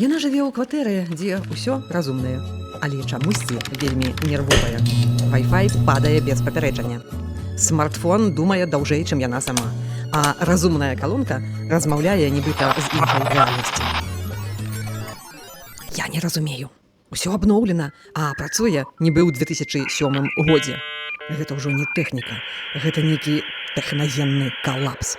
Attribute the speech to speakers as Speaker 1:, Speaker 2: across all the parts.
Speaker 1: Яна жыве ў кватэры, дзе ўсё разумнае, але чамусьці вельмі нервовая. Wi-Fi падае без папярэджання. Смартфон думае даўжэй, чым яна сама, а разумная калонка размаўляе нібыта з іншай рэальнасці. Я не разумею. Усё абноўлена, а працуе нібы ў 2007 годзе. Гэта ўжо не тэхніка, гэта нейкі тэхнагенны калапс.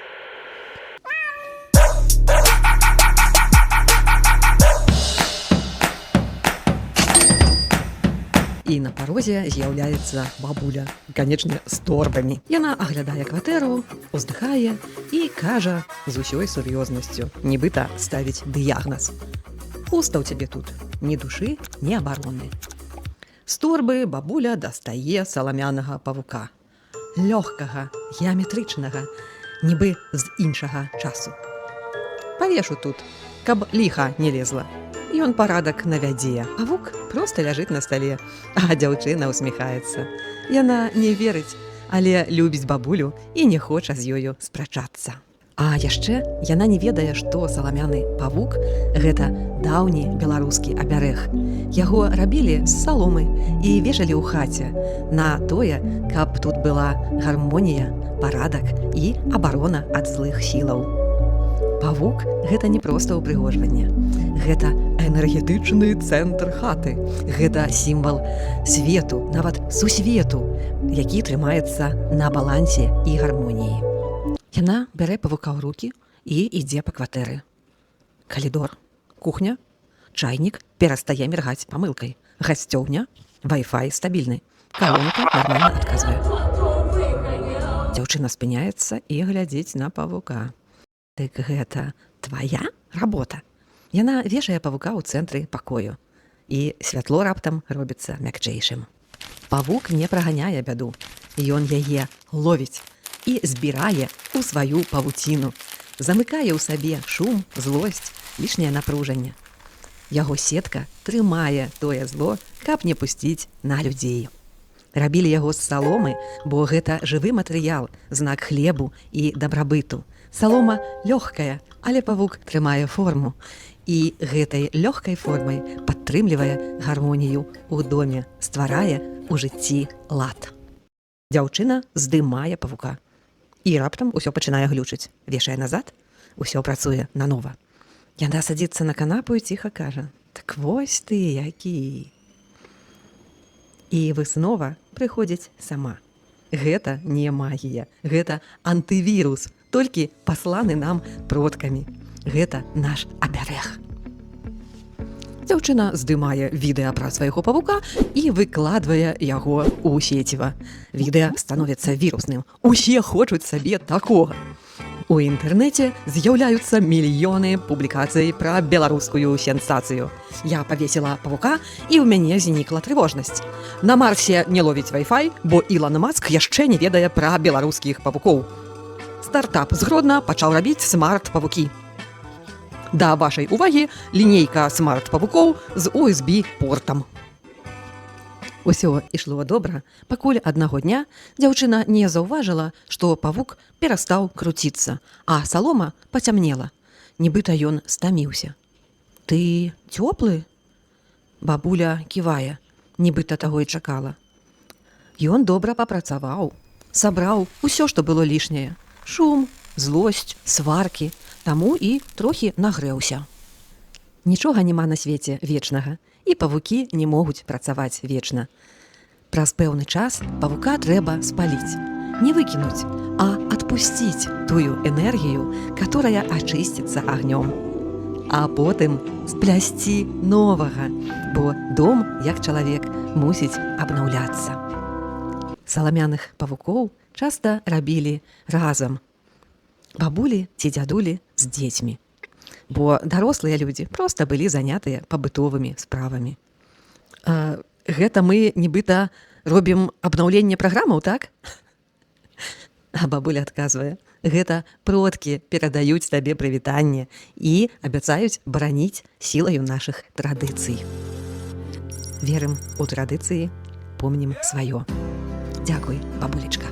Speaker 1: І на парозе з'яўляецца бабуля, канечне, з торбамі. Яна аглядае кватэру, уздыхае і кажа з усёй сур'ёзнасцю, нібыта ставіць дыягназ. Пуста ў цябе тут, ні душы, ні абароны. З торбы бабуля дастае саламянага павука. Лёгкага, геаметрычнага, нібы з іншага часу. Павешу тут, каб ліха не лезла. Ён парадак навядзе. Павук проста ляжыць на стале, а дзяўчына ўсміхаецца. Яна не верыць, але любіць бабулю і не хоча з ёю спрачацца. А яшчэ яна не ведае, што саламяны павук – гэта даўні беларускі абярэг. Яго рабілі з саломы і вешалі ў хаце на тое, каб тут была гармонія, парадак і абарона ад злых сілаў. Павук – гэта не проста ўпрыгожванне. Гэта энергетычны цэнтр хаты. Гэта сімвал свету, нават сусвету, які трымаецца на балансе і гармоніі. Яна бярэ павука ў рукі і ідзе па кватэры. Калідор, кухня, чайнік перастае міргаць памылкай. Гасцёўня, Wi-Fi стабільны. Калонка нармальна адказвае. Дзяўчына спыняецца і глядзіць на павука. Дык гэта твая работа? Яна вешае павука ў цэнтры пакою. І святло раптам робіцца мякчэйшым. Павук не праганяе бяду. Ён яе ловіць і збірае ў сваю павуціну. Замыкае ў сабе шум, злосць, лішняе напружанне. Яго сетка трымае тое зло, каб не пусціць на людзей. Рабілі яго з саломы, бо гэта жывы матэрыял, знак хлебу і дабрабыту. Салома лёгкая, але павук трымае форму. І гэтай лёгкай формай падтрымлівае гармонію ў доме, стварае ў жыцці лад. Дзяўчына здымае павука. І раптам усё пачынае глючыць. Вешае назад, усё працуе нанова. Яна садзіцца на канапу і ціха кажа: «Так вось ты які». І выснова прыходзіць сама. Гэта не магія, гэта антывірус, толькі пасланы нам продкамі. Гэта наш абярэг. Дзяўчына здымае відэа пра свайго павука і выкладвае яго ў сеціва. Відэа становіцца вірусным. Усе хочуць сабе такога. У інтэрнэце з'яўляюцца мільёны публікацый пра беларускую сенсацыю. Я павесіла павука, і ў мяне знікла трывожнасць. На Марсе не ловіць Wi-Fi, бо Ілон Маск яшчэ не ведае пра беларускіх павукоў. Стартап з Гродна пачаў рабіць смарт-павукі. Да вашай увагі лінейка смарт-павукоў з USB-портам. Усё ішло добра, пакуль аднаго дня дзяўчына не заўважыла, што павук перастаў круціцца, а салома пацямнела. Нібыта ён стаміўся. «Ты цёплы?» Бабуля ківае, нібыта таго і чакала. Ён добра папрацаваў, сабраў усё, што было лішняе. Шум, злосць, сваркі, таму і трохі нагрэўся. Нічога няма на свеце вечнага, і павукі не могуць працаваць вечна. Праз пэўны час павука трэба спаліць. Не выкінуць, а адпусціць тую энергію, которая ачысціцца агнём. А потым сплясці новага, бо дом, як чалавек, мусіць абнаўляцца. Саламяных павукоў часта рабілі разам. Бабулі ці дзядулі з дзецьмі. Бо дарослыя людзі проста былі занятыя пабытовымі справамі. Гэта мы нібыта робім абнаўленне праграмаў, так? А бабуля адказвае: гэта продкі перадаюць табе прывітанне і абяцаюць бараніць сілаю нашых традыцый. Верым у традыцыі, помнім сваё. Дзякуй, бабулечка.